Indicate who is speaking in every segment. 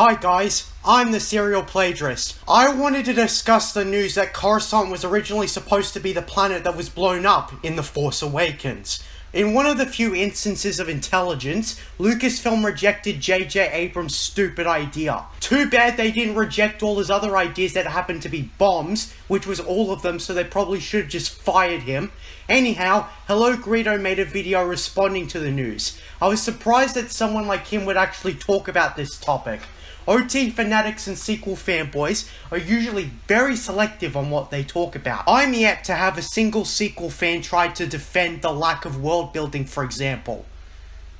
Speaker 1: Hi guys, I'm the serial plagiarist. I wanted to discuss the news that Coruscant was originally supposed to be the planet that was blown up in The Force Awakens. In one of the few instances of intelligence, Lucasfilm rejected J.J. Abrams' stupid idea. Too bad they didn't reject all his other ideas that happened to be bombs, which was all of them, so they probably should have just fired him. Anyhow, HelloGreedo made a video responding to the news. I was surprised that someone like him would actually talk about this topic. OT fanatics and sequel fanboys are usually very selective on what they talk about. I'm yet to have a single sequel fan try to defend the lack of world building, for example.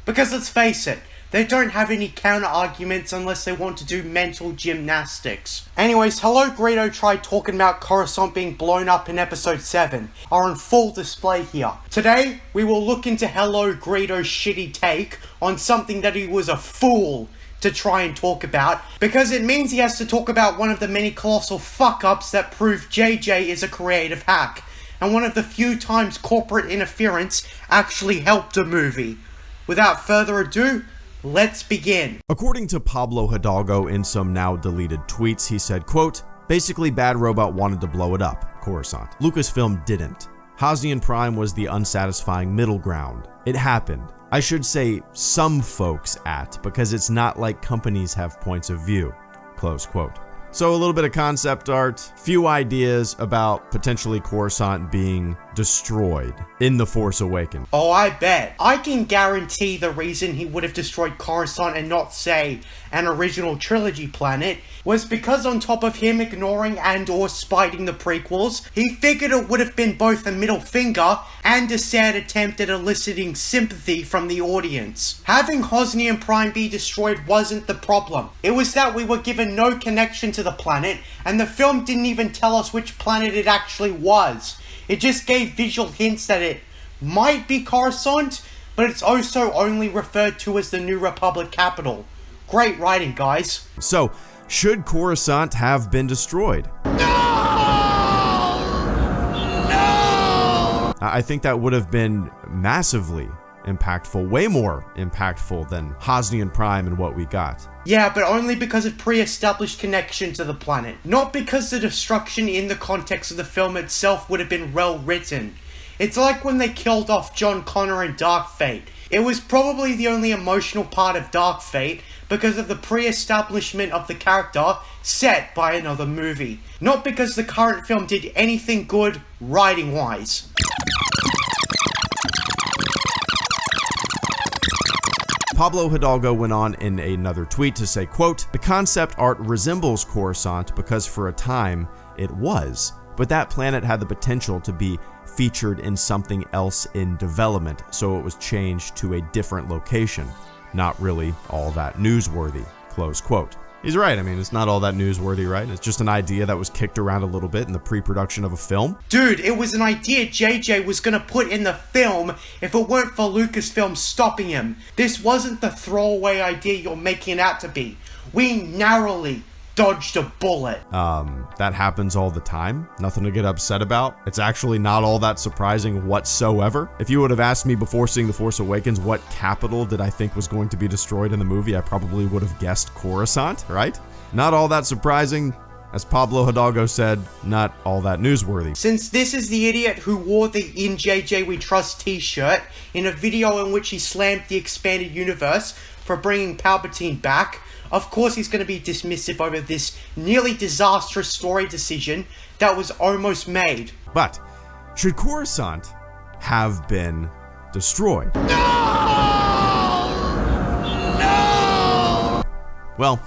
Speaker 1: Because let's face it, they don't have any counter arguments unless they want to do mental gymnastics. Anyways, HelloGreedo tried talking about Coruscant being blown up in episode 7, are on full display here. Today, we will look into HelloGreedo's shitty take on something that he was a fool to try and talk about, because it means he has to talk about one of the many colossal fuck-ups that prove JJ is a creative hack, and one of the few times corporate interference actually helped a movie. Without further ado, let's begin.
Speaker 2: According to Pablo Hidalgo in some now deleted tweets, he said, quote, "Basically Bad Robot wanted to blow it up, Coruscant. Lucasfilm didn't. Hosnian Prime was the unsatisfying middle ground. It happened. I should say some folks because it's not like companies have points of view," close quote. So a little bit of concept art, few ideas about potentially Coruscant being destroyed in The Force Awakens.
Speaker 1: Oh, I bet. I can guarantee the reason he would have destroyed Coruscant and not, say, an original trilogy planet was because on top of him ignoring and or spiting the prequels, he figured it would have been both a middle finger and a sad attempt at eliciting sympathy from the audience. Having Hosnian Prime be destroyed wasn't the problem. It was that we were given no connection to the planet, and the film didn't even tell us which planet it actually was. It just gave visual hints that it might be Coruscant, but it's also only referred to as the New Republic capital. Great writing, guys.
Speaker 2: So, should Coruscant have been destroyed?
Speaker 1: No!
Speaker 2: I think that would have been massively impactful, way more impactful than Hosnian Prime and what we got.
Speaker 1: Yeah, but only because of pre-established connection to the planet. Not because the destruction in the context of the film itself would have been well written. It's like when they killed off John Connor in Dark Fate. It was probably the only emotional part of Dark Fate because of the pre-establishment of the character set by another movie. Not because the current film did anything good writing-wise.
Speaker 2: Pablo Hidalgo went on in another tweet to say, quote, "The concept art resembles Coruscant because for a time it was, but that planet had the potential to be featured in something else in development, so it was changed to a different location. Not really all that newsworthy," close quote. He's right. I mean, it's not all that newsworthy, right? It's just an idea that was kicked around a little bit in the pre-production of a film.
Speaker 1: Dude, it was an idea JJ was gonna put in the film if it weren't for Lucasfilm stopping him. This wasn't the throwaway idea you're making it out to be. We narrowly dodged a bullet.
Speaker 2: That happens all the time. Nothing to get upset about. It's actually not all that surprising whatsoever. If you would have asked me before seeing The Force Awakens what capital did I think was going to be destroyed in the movie, I probably would have guessed Coruscant, right? Not all that surprising. As Pablo Hidalgo said, not all that newsworthy.
Speaker 1: Since this is the idiot who wore the "In JJ We Trust" t-shirt in a video in which he slammed the expanded universe for bringing Palpatine back, of course he's going to be dismissive over this nearly disastrous story decision that was almost made.
Speaker 2: But should Coruscant have been destroyed?
Speaker 1: No! No!
Speaker 2: Well,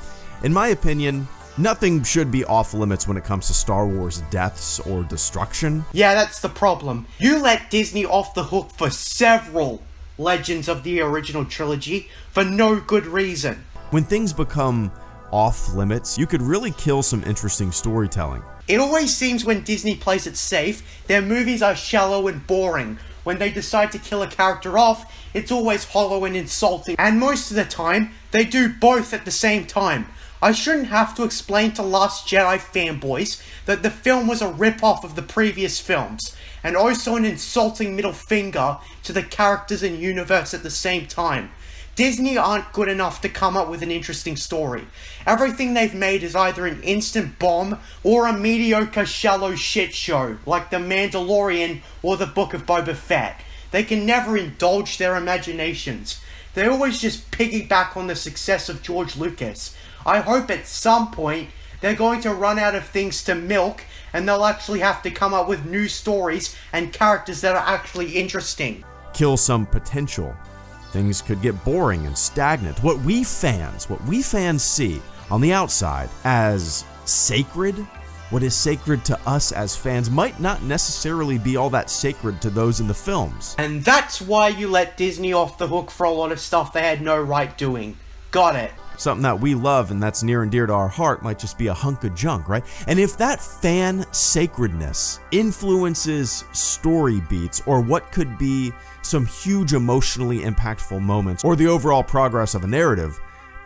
Speaker 2: in my opinion, nothing should be off limits when it comes to Star Wars deaths or destruction.
Speaker 1: Yeah, that's the problem. You let Disney off the hook for several legends of the original trilogy for no good reason.
Speaker 2: When things become off limits, you could really kill some interesting storytelling.
Speaker 1: It always seems when Disney plays it safe, their movies are shallow and boring. When they decide to kill a character off, it's always hollow and insulting. And most of the time, they do both at the same time. I shouldn't have to explain to Last Jedi fanboys that the film was a rip-off of the previous films, and also an insulting middle finger to the characters and universe at the same time. Disney aren't good enough to come up with an interesting story. Everything they've made is either an instant bomb or a mediocre shallow shit show, like The Mandalorian or The Book of Boba Fett. They can never indulge their imaginations. They always just piggyback on the success of George Lucas. I hope at some point they're going to run out of things to milk and they'll actually have to come up with new stories and characters that are actually interesting.
Speaker 2: Kill some potential. Things could get boring and stagnant. What we fans see on the outside as sacred, what is sacred to us as fans might not necessarily be all that sacred to those in the films.
Speaker 1: And that's why you let Disney off the hook for a lot of stuff they had no right doing. Got it.
Speaker 2: Something that we love and that's near and dear to our heart might just be a hunk of junk, right? And if that fan sacredness influences story beats or what could be some huge emotionally impactful moments or the overall progress of a narrative,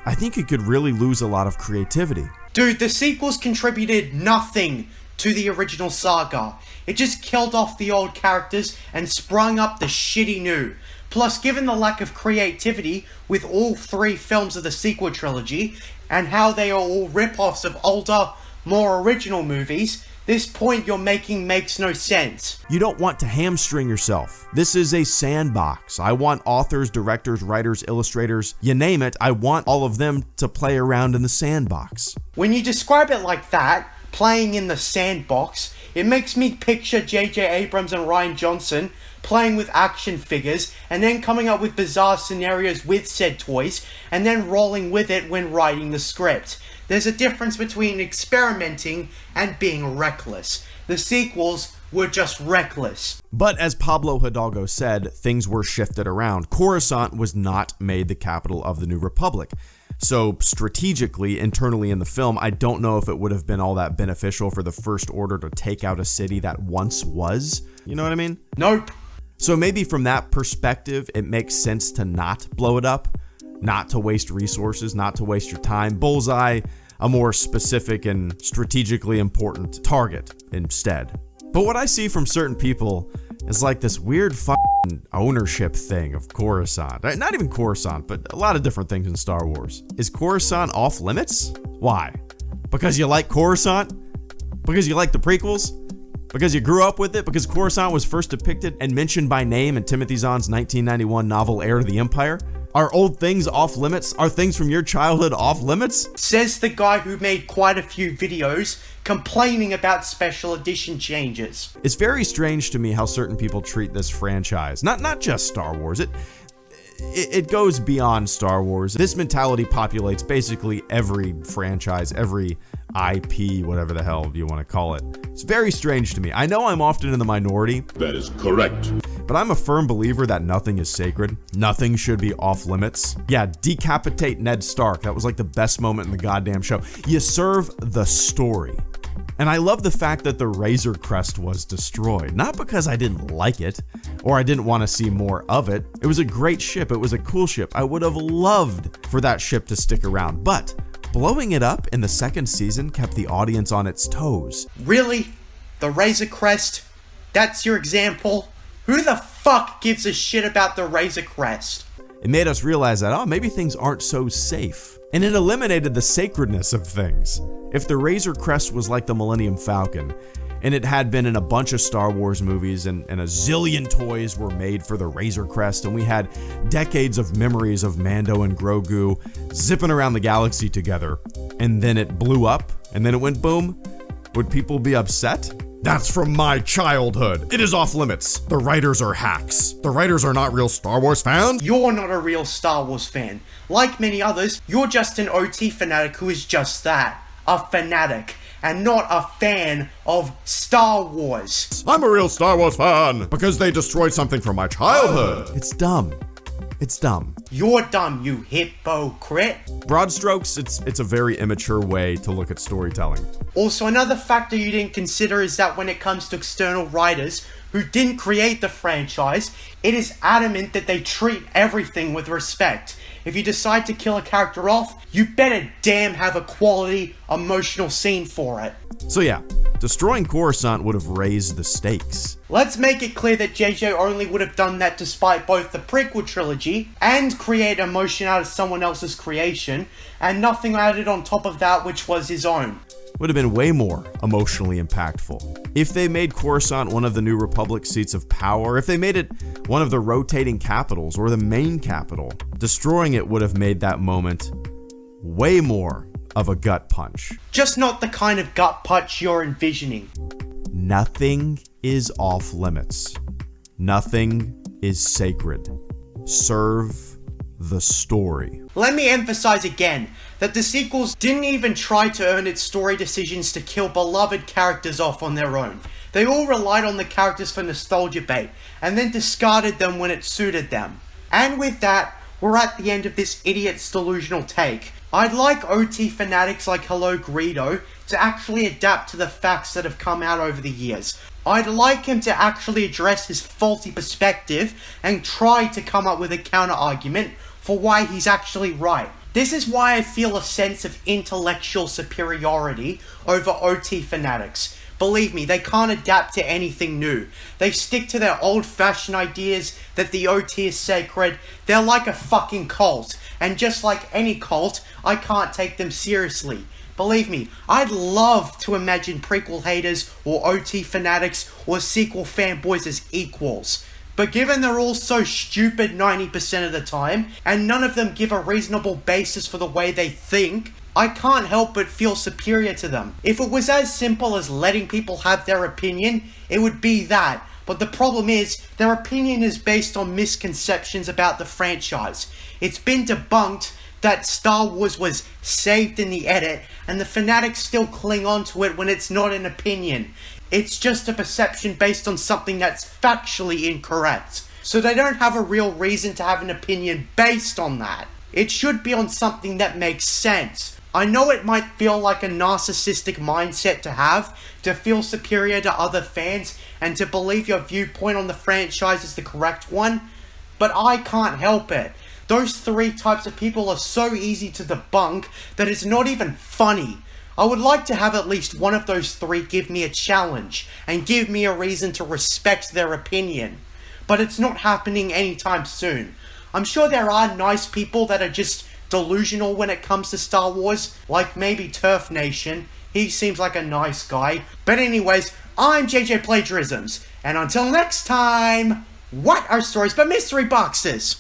Speaker 2: I think it could really lose a lot of creativity.
Speaker 1: Dude, the sequels contributed nothing to the original saga. It just killed off the old characters and sprung up the shitty new. Plus, given the lack of creativity with all three films of the sequel trilogy, and how they are all rip-offs of older, more original movies, this point you're making makes no sense.
Speaker 2: You don't want to hamstring yourself. This is a sandbox. I want authors, directors, writers, illustrators, you name it, I want all of them to play around in the sandbox.
Speaker 1: When you describe it like that, playing in the sandbox, it makes me picture J.J. Abrams and Rian Johnson playing with action figures, and then coming up with bizarre scenarios with said toys, and then rolling with it when writing the script. There's a difference between experimenting and being reckless. The sequels were just reckless.
Speaker 2: But as Pablo Hidalgo said, things were shifted around. Coruscant was not made the capital of the New Republic. So strategically, internally in the film, I don't know if it would have been all that beneficial for the First Order to take out a city that once was. You know what I mean?
Speaker 1: Nope.
Speaker 2: So maybe from that perspective, it makes sense to not blow it up, not to waste resources, not to waste your time. Bullseye, a more specific and strategically important target instead. But what I see from certain people is like this weird ownership thing of Coruscant. Not even Coruscant, but a lot of different things in Star Wars. Is Coruscant off limits? Why? Because you like Coruscant? Because you like the prequels? Because you grew up with it? Because Coruscant was first depicted and mentioned by name in Timothy Zahn's 1991 novel Heir to the Empire? Are old things off limits? Are things from your childhood off limits?
Speaker 1: Says the guy who made quite a few videos complaining about special edition changes.
Speaker 2: It's very strange to me how certain people treat this franchise. Not just Star Wars. It goes beyond Star Wars. This mentality populates basically every franchise, every IP, whatever the hell you want to call it. It's very strange to me. I know I'm often in the minority.
Speaker 3: That is correct.
Speaker 2: But I'm a firm believer that nothing is sacred. Nothing should be off limits. Yeah, decapitate Ned Stark. That was like the best moment in the goddamn show. You serve the story. And I love the fact that the Razor Crest was destroyed. Not because I didn't like it, or I didn't want to see more of it. It was a great ship. It was a cool ship. I would have loved for that ship to stick around. But blowing it up in the second season kept the audience on its toes.
Speaker 1: Really? The Razor Crest? That's your example? Who the fuck gives a shit about the Razor Crest?
Speaker 2: It made us realize that, maybe things aren't so safe. And it eliminated the sacredness of things. If the Razor Crest was like the Millennium Falcon, and it had been in a bunch of Star Wars movies, and a zillion toys were made for the Razor Crest, and we had decades of memories of Mando and Grogu zipping around the galaxy together, and then it blew up, and then it went boom, would people be upset? That's from my childhood. It is off limits. The writers are hacks. The writers are not real Star Wars fans.
Speaker 1: You're not a real Star Wars fan. Like many others, you're just an OT fanatic who is just that. A fanatic. And not a fan of Star Wars.
Speaker 2: I'm a real Star Wars fan because they destroyed something from my childhood. It's dumb. It's dumb.
Speaker 1: You're dumb, you hypocrite.
Speaker 2: Broad strokes, it's a very immature way to look at storytelling.
Speaker 1: Also, another factor you didn't consider is that when it comes to external writers who didn't create the franchise, it is adamant that they treat everything with respect. If you decide to kill a character off, you better damn have a quality, emotional scene for it.
Speaker 2: So yeah, Destroying Coruscant would have raised the stakes.
Speaker 1: Let's make it clear that JJ only would have done that despite both the prequel trilogy and create emotion out of someone else's creation, and nothing added on top of that which was his own.
Speaker 2: Would have been way more emotionally impactful. If they made Coruscant one of the New Republic seats of power, if they made it one of the rotating capitals or the main capital, destroying it would have made that moment way more of a gut punch.
Speaker 1: Just not the kind of gut punch you're envisioning.
Speaker 2: Nothing is off limits. Nothing is sacred. Serve the story.
Speaker 1: Let me emphasize again that the sequels didn't even try to earn its story decisions to kill beloved characters off on their own. They all relied on the characters for nostalgia bait, and then discarded them when it suited them. And with that, we're at the end of this idiot's delusional take. I'd like OT fanatics like HelloGreedo to actually adapt to the facts that have come out over the years. I'd like him to actually address his faulty perspective and try to come up with a counter-argument for why he's actually right. This is why I feel a sense of intellectual superiority over OT fanatics. Believe me, they can't adapt to anything new. They stick to their old-fashioned ideas that the OT is sacred. They're like a fucking cult. And just like any cult, I can't take them seriously. Believe me, I'd love to imagine prequel haters or OT fanatics or sequel fanboys as equals. But given they're all so stupid 90% of the time, and none of them give a reasonable basis for the way they think, I can't help but feel superior to them. If it was as simple as letting people have their opinion, it would be that. But the problem is, their opinion is based on misconceptions about the franchise. It's been debunked that Star Wars was saved in the edit, and the fanatics still cling on to it when it's not an opinion. It's just a perception based on something that's factually incorrect. So they don't have a real reason to have an opinion based on that. It should be on something that makes sense. I know it might feel like a narcissistic mindset to have, to feel superior to other fans, and to believe your viewpoint on the franchise is the correct one, but I can't help it. Those three types of people are so easy to debunk that it's not even funny. I would like to have at least one of those three give me a challenge and give me a reason to respect their opinion. But it's not happening anytime soon. I'm sure there are nice people that are just delusional when it comes to Star Wars, like maybe Turf Nation. He seems like a nice guy. But anyways, I'm JJ Plagiarisms, and until next time, what are stories but mystery boxes?